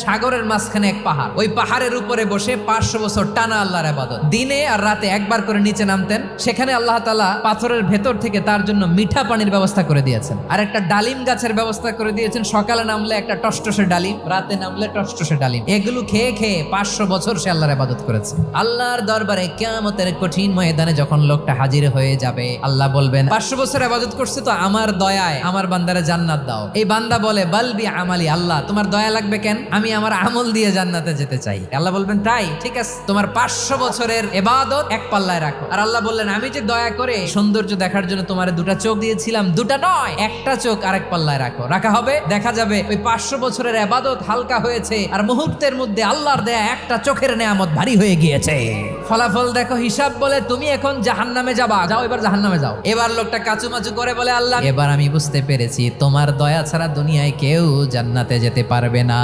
সাগরের মাঝখানে এক পাহাড়, ওই পাহাড়ের উপরে বসে 500 বছর টানা আল্লাহর ইবাদত। দিনে আর রাতে একবার করে নিচে নামতেন। সেখানে আল্লাহ তাআলা পাথরের ভেতর থেকে তার জন্য মিঠা পানির ব্যবস্থা করে দিয়েছেন, আর একটা ডালিম গাছের ব্যবস্থা করে দিয়েছেন। সকালে নামলে একটা টসটসে ডালিম, রাতে নামলে টসটসে ডালিম। এগুলো খেয়ে খেয়ে 500 বছর সে আল্লাহর ইবাদত করেছে। আল্লাহর দরবারে কিয়ামতের কঠিন ময়দানে যখন লোকটা হাজির হয়ে যাবে, আল্লাহ বলবেন 500 বছর ইবাদত করছে তো আমার দয়ায় আমার বান্দারে জান্নাত দাও। এই বান্দা বলে বালবি আমালি, আল্লাহ তোমার দয়া লাগবে কেন, আমি আমার আমল দিয়ে জান্নাতে যেতে চাই। আল্লাহ বলবেন তাই, ঠিক আছে, তোমার 500 বছরের ইবাদত এক পাল্লায় রাখো। আর আল্লাহ বললেন আমি যে দয়া করে সৌন্দর্য দেখার জন্য তোমার দুটা চোখ দিয়েছিলাম, দুটা নয় একটা চোখ আরেক পাল্লায় রাখো। রাখা হবে, দেখা যাবে ওই 500 বছরের ইবাদত হালকা হয়েছে, আর মুহূর্তের মধ্যে আল্লাহর দেয়া একটা চোখের নেয়ামত ভারী হয়ে গিয়েছে। ফলাফল দেখো, হিসাব বলে তুমি এখন জাহান্নামে যাবা, যাও এবার জাহান্নামে যাও। এবার লোকটা কাচুমাচু করে বলে আল্লাহ এবার আমি বুঝতে পেরেছি তোমার দয়া ছাড়া দুনিয়ায় কেউ জান্নাতে যেতে পারবে না।